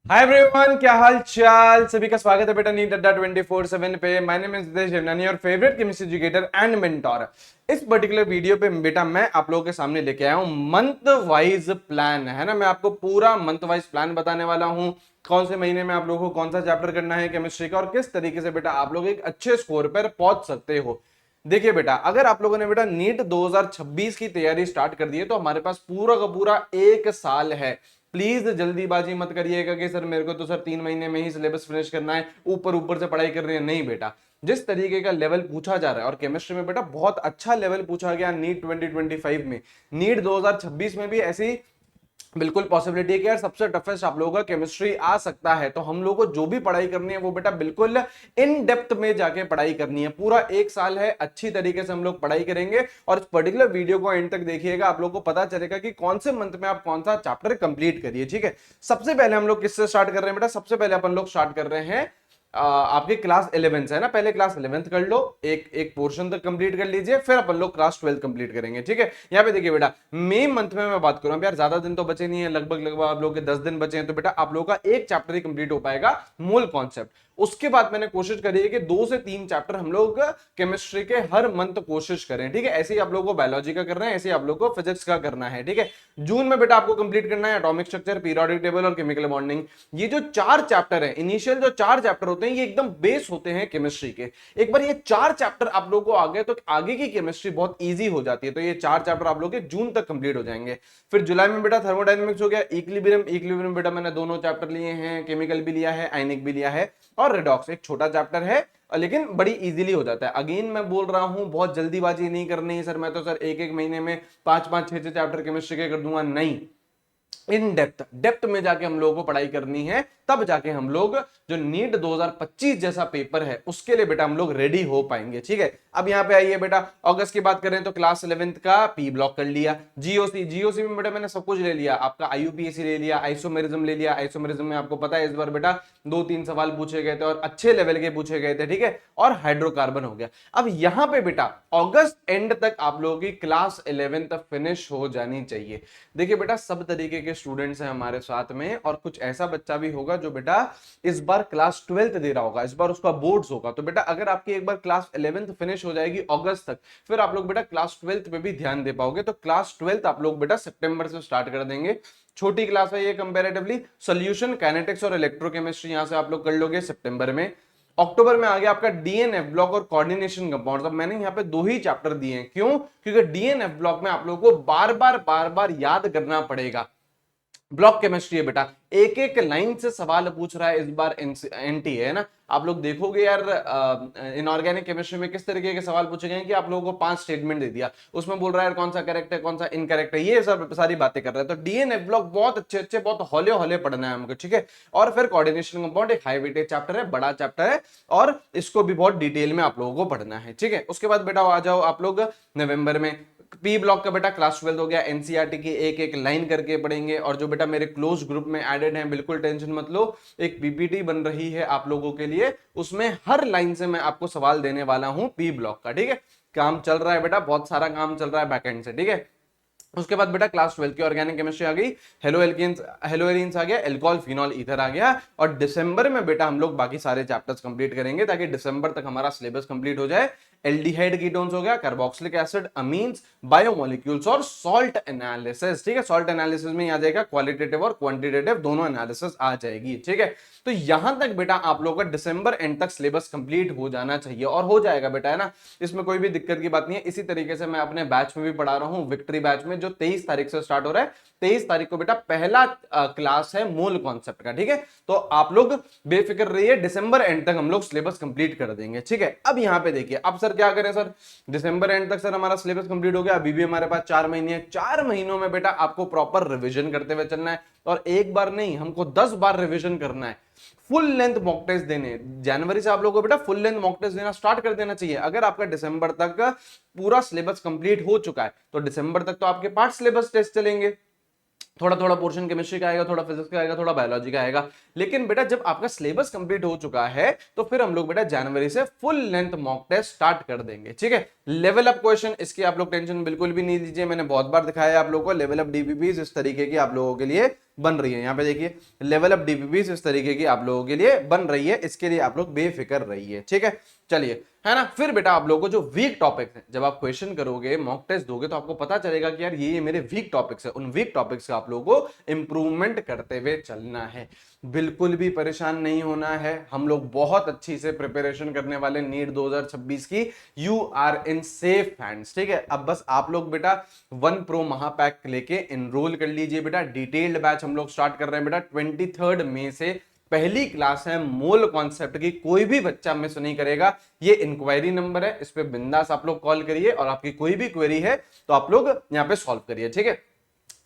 Hi everyone, क्या हाल चाल। सभी का स्वागत है बेटा नीट अड्डा 24/7 पे। My name is Nitesh Devnani, your favourite chemistry educator and mentor. इस पर्टिकुलर वीडियो पे बेटा मैं आप लोगों के सामने लेके आया हूं मंथ वाइज प्लान, है ना। मैं आपको पूरा मंथ वाइज प्लान बताने वाला हूं, कौन से महीने में आप लोगों को कौन सा चैप्टर करना है केमिस्ट्री का और किस तरीके से बेटा आप लोग एक अच्छे स्कोर पर पहुंच सकते हो। देखिए बेटा, अगर आप लोगों ने बेटा नीट 2026 की तैयारी स्टार्ट कर दी है तो हमारे पास पूरा का पूरा एक साल है। प्लीज जल्दीबाजी मत करिएगा कि सर मेरे को तो सर 3 महीने में ही सिलेबस फिनिश करना है, ऊपर ऊपर से पढ़ाई कर रही है। नहीं बेटा, जिस तरीके का लेवल पूछा जा रहा है और केमिस्ट्री में बेटा बहुत अच्छा लेवल पूछा गया नीट 2025 में, नीट 2026 में भी ऐसी बिल्कुल पॉसिबिलिटी है कि यार सबसे टफेस्ट आप लोगों का केमिस्ट्री आ सकता है। तो हम लोगों को जो भी पढ़ाई करनी है वो बेटा बिल्कुल इन डेप्थ में जाके पढ़ाई करनी है। पूरा एक साल है, अच्छी तरीके से हम लोग पढ़ाई करेंगे और इस पर्टिकुलर वीडियो को एंड तक देखिएगा, आप लोगों को पता चलेगा कि कौन से मंथ में आप कौन सा चैप्टर कंप्लीट करिए। ठीक है, सबसे पहले हम लोग किससे स्टार्ट कर रहे हैं बेटा? सबसे पहले अपन लोग स्टार्ट कर रहे हैं आपके क्लास 11 से, है ना। पहले क्लास 11th कर लो, एक एक पोर्शन तक कंप्लीट कर लीजिए, फिर अपन लोग क्लास 12 कंप्लीट करेंगे। ठीक है, यहाँ पे देखिए बेटा, मई मंथ में मैं बात करूं यार, ज्यादा दिन तो बचे नहीं है, लगभग लगभग आप लोग के 10 दिन बचे हैं। तो बेटा आप लोगों का एक चैप्टर ही कंप्लीट हो पाएगा, मूल कॉन्सेप्ट। उसके बाद मैंने कोशिश करी है कि 2 से 3 चैप्टर हम लोग केमिस्ट्री के हर मंथ कोशिश करें। ठीक है, ऐसे ही आप लोगों को बायोलॉजी का करना है, ऐसे ही आप लोगों को फिजिक्स का करना है। ठीक है, जून में बेटा आपको कंप्लीट करना है एटॉमिक स्ट्रक्चर, पीरियोडिक टेबल और केमिकल बॉन्डिंग। ये जो 4 चैप्टर है, इनिशियल जो 4 चैप्टर होते हैं, ये एकदम बेस होते हैं केमिस्ट्री के। एक बार ये 4 चैप्टर आप लोगों को आ गए तो आगे की केमिस्ट्री बहुत ईजी हो जाती है। तो ये 4 चैप्टर आप लोग के जून तक कंप्लीट हो जाएंगे। फिर जुलाई में बेटा थर्मोडायनेमिक्स हो गया, इक्विलिब्रियम। इक्विलिब्रियम बेटा मैंने दोनों चैप्टर लिए हैं, केमिकल भी लिया है, आयनिक भी लिया है, और रेडॉक्स एक छोटा चैप्टर है लेकिन बड़ी इजीली हो जाता है। अगेन मैं बोल रहा हूं, बहुत जल्दीबाजी नहीं करनी है सर, मैं तो सर एक एक महीने में 5-5 6-6 चैप्टर केमिस्ट्री के कर दूंगा, नहीं। इन डेप्थ डेप्थ में जाके हम लोगों को पढ़ाई करनी है, तब जाके हम लोग जो नीट 2025 जैसा पेपर है उसके लिए बेटा हम लोग रेडी हो पाएंगे। ठीक है, अब यहां पे आइए बेटा, अगस्त की बात करें तो क्लास 11th का पी ब्लॉक कर लिया। जीओसी, जीओसी में बेटा मैंने सब कुछ ले लिया, आपका आईयूपीएसी ले लिया, आइसोमेरिज्म ले लिया। आइसोमेरिज्म में आपको पता है इस बार बेटा 2-3 सवाल पूछे गए थे और अच्छे लेवल के पूछे गए थे। ठीक है, और हाइड्रोकार्बन हो गया। अब यहां पे बेटा अगस्त एंड तक आप लोगों की क्लास 11th फिनिश हो जानी चाहिए। देखिए बेटा, सब तरीके के स्टूडेंट्स हैं हमारे साथ में, और कुछ ऐसा बच्चा भी होगा जो बेटा इस बार क्लास 12th दे रहा होगा, इस बार उसका बोर्ड्स होगा। तो बेटा अगर आपकी एक बार क्लास 11th फिनिश हो जाएगी अगस्त तक, फिर आप लोग बेटा क्लास 12th पे भी ध्यान दे पाओगे। तो क्लास 12th आप लोग बेटा सितंबर से स्टार्ट कर देंगे। छोटी क्लास है ये कंपैरेटिवली। सोल्यूशन, काइनेटिक्स और इलेक्ट्रोकेमिस्ट्री यहां से आप लोग कर लोगे सितंबर में। अक्टूबर में आ गया आपका डीएनएफ ब्लॉक और कोऑर्डिनेशन कंपाउंड्स। अब मैंने यहाँ पे 2 ही चैप्टर दिए हैं, क्यों? क्योंकि डीएनएफ ब्लॉक में आप लोगों को बार बार याद करना पड़ेगा। ब्लॉक केमिस्ट्री है बेटा, एक एक लाइन से सवाल पूछ रहा है इस बार एनटी, है ना। आप लोग देखोगे यार इनऑर्गेनिक केमिस्ट्री में किस तरीके के सवाल पूछे गए हैं कि आप लोगों को 5 स्टेटमेंट दे दिया, उसमें बोल रहा है यार कौन सा करेक्ट है कौन सा इनकरेक्ट है, ये सब सारी बातें कर रहा है। तो डीएनए ब्लॉक बहुत अच्छे अच्छे, बहुत हौले हौले पढ़ना है हमको। ठीक है, और फिर कोऑर्डिनेशन कंपाउंड एक हाई वेटेज चैप्टर है, बड़ा चैप्टर है, और इसको भी बहुत डिटेल में आप लोगों को पढ़ना है। ठीक है, उसके बाद बेटा आ जाओ आप लोग नवंबर में। पी ब्लॉक का बेटा क्लास 12 हो गया, एनसीईआरटी की एक एक लाइन करके पढ़ेंगे। और जो बेटा मेरे क्लोज ग्रुप में एडेड हैं, बिल्कुल टेंशन मत लो, एक पीपीटी बन रही है आप लोगों के लिए, उसमें हर लाइन से मैं आपको सवाल देने वाला हूं पी ब्लॉक का। ठीक है, काम चल रहा है बेटा, बहुत सारा काम चल रहा है बैकएंड से। ठीक है, उसके बाद बेटा क्लास 12 की ऑर्गेनिक केमिस्ट्री आ गई, हेलो एल्केन्स, हेलो एरीन्स आ गया, एल्कोहल फिनॉल ईथर आ गया। और दिसंबर में बेटा हम लोग बाकी सारे चैप्टर्स कंप्लीट करेंगे ताकि दिसंबर तक हमारा सिलेबस कंप्लीट हो जाए। एल्डिहाइड कीटोन्स हो गया, कार्बोक्सिलिक एसिड, अमीन्स, बायोमोलिक्यूल्स और सॉल्ट एनालिसिस। ठीक है, सॉल्ट एनालिसिस में आ जाएगा क्वालिटेटिव और क्वांटिटेटिव दोनों एनालिसिस आ जाएगी। ठीक है, तो यहां तक बेटा आप लोगों का दिसंबर एंड तक सिलेबस कंप्लीट हो जाना चाहिए, और हो जाएगा बेटा, है ना। इसमें कोई भी दिक्कत की बात नहीं है। इसी तरीके से मैं अपने बैच में भी पढ़ा रहा हूं, विक्ट्री बैच में, जो 23 तारीख से स्टार्ट हो रहा है। 23 तारीख को बेटा पहला क्लास है मूल कॉन्सेप्ट का। ठीक है, तो आप लोग बेफिक्र रहिए, दिसंबर एंड तक हम लोग सिलेबस कंप्लीट कर देंगे। ठीक है, अब यहां पे देखिए, अब सर क्या करें सर, दिसंबर एंड तक सर हमारा सिलेबस कंप्लीट हो गया, अभी भी हमारे पास 4 महीने हैं। 4 महीनों में बेटा आपको प्रॉपर रिविजन करते हुए चलना है, और एक बार नहीं, हमको 10 बार रिविजन करना है। फुल लेंथ मॉक टेस्ट देने, जनवरी से आप लोगों को बेटा फुल लेंथ मॉक टेस्ट देना स्टार्ट कर देना चाहिए। अगर आपका दिसंबर तक पूरा सिलेबस कंप्लीट हो चुका है तो दिसंबर तक तो आपके 5 सिलेबस टेस्ट चलेंगे, थोड़ा थोड़ा पोर्शन केमिस्ट्री का आएगा, थोड़ा फिजिक्स का आएगा, थोड़ा बायोलॉजी का आएगा। लेकिन बेटा जब आपका सिलेबस कंप्लीट हो चुका है तो फिर हम लोग बेटा जनवरी से full length mock test start कर देंगे। ठीक है, लेवल अप क्वेश्चन, इसकी आप लोग टेंशन बिल्कुल भी नहीं लीजिए, मैंने बहुत बार दिखाया है आप लोगों को। लेवल अप डीबीपीज इस तरीके की आप लोगों के लिए बन रही है। यहाँ पे देखिए लेवल अप डीपीपीस इस तरीके की आप लोगों के लिए बन रही है, इसके लिए आप लोग बेफिक्र रहिए, ठीक है। चलिए, है ना। फिर बेटा आप लोगों को जो वीक टॉपिक्स हैं, जब आप क्वेश्चन करोगे, मॉक टेस्ट दोगे, तो आपको पता चलेगा कि यार ये मेरे वीक टॉपिक्स है। उन वीक टॉपिक्स का आप लोगों को इंप्रूवमेंट करते हुए चलना है, बिल्कुल भी परेशान नहीं होना है। हम लोग बहुत अच्छी से प्रिपरेशन करने वाले नीट 2026 की। You are in safe hands, ठीक है। अब बस आप लोग बेटा 1 प्रो महापैक लेके एनरोल कर लीजिए बेटा। डिटेल्ड बैच हम लोग स्टार्ट कर रहे हैं बेटा 23 मई से। पहली क्लास है मोल कॉन्सेप्ट की, कोई भी बच्चा मिस नहीं करेगा। ये इंक्वायरी नंबर है, इस पे बिंदास आप लोग कॉल करिए और आपकी कोई भी क्वेरी है तो आप लोग यहाँ पे सॉल्व करिए, ठीक है।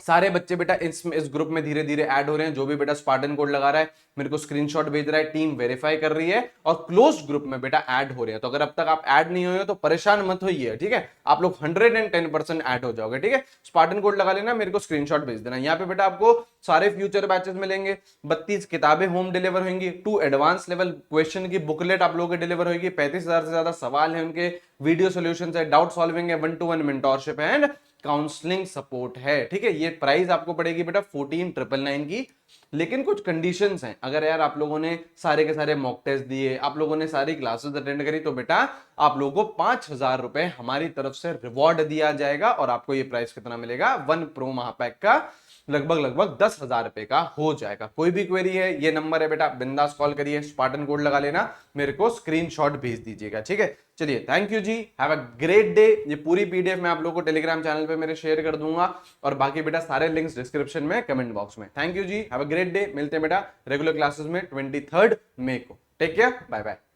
सारे बच्चे बेटा इस ग्रुप में धीरे धीरे ऐड हो रहे हैं। जो भी बेटा स्पार्टन कोड लगा रहा है मेरे को स्क्रीनशॉट भेज रहा है, टीम वेरीफाई कर रही है और क्लोज ग्रुप में बेटा ऐड हो रहे हैं। तो अगर अब तक आप ऐड नहीं हुए हो तो परेशान मत होइए, ठीक है। आप लोग 110% ऐड हो जाओगे, ठीक है। स्पार्टन कोड लगा लेना, मेरे को स्क्रीनशॉट भेज देना। यहाँ पे बेटा आपको सारे फ्यूचर बैचेस मिलेंगे, 32 किताबें होम डिलीवर होंगी, 2 एडवांस लेवल क्वेश्चन की बुकलेट आप लोगों के डिलीवर होगी, 35,000 से ज्यादा सवाल है उनके, वीडियो सोल्यूशन है, डाउट सॉल्विंग है, 1-to-1 मेंटोरशिप है एंड काउंसलिंग सपोर्ट है, ठीक है। ये प्राइस आपको पड़ेगी बेटा 14,999 की। लेकिन कुछ कंडीशंस हैं, अगर यार आप लोगों ने सारे के सारे मॉक टेस्ट दिए, आप लोगों ने सारी क्लासेस अटेंड करी, तो बेटा आप लोगों को 5,000 रुपए हमारी तरफ से रिवॉर्ड दिया जाएगा। और आपको ये प्राइस कितना मिलेगा, 1 प्रो महापैक का लगभग 10,000 रुपए का हो जाएगा। कोई भी क्वेरी है, ये नंबर है बेटा, बिंदास कॉल करिए, स्पार्टन कोड लगा लेना, मेरे को स्क्रीनशॉट भेज दीजिएगा, ठीक है। चलिए, थैंक यू जी, हैव अ ग्रेट डे। ये पूरी पीडीएफ मैं आप लोगों को टेलीग्राम चैनल पे मेरे शेयर कर दूंगा और बाकी बेटा सारे लिंक्स डिस्क्रिप्शन में, कमेंट बॉक्स में। थैंक यू जी, हैव अ ग्रेट डे। मिलते हैं बेटा रेगुलर क्लासेस में 23 मई को। Take care, bye bye.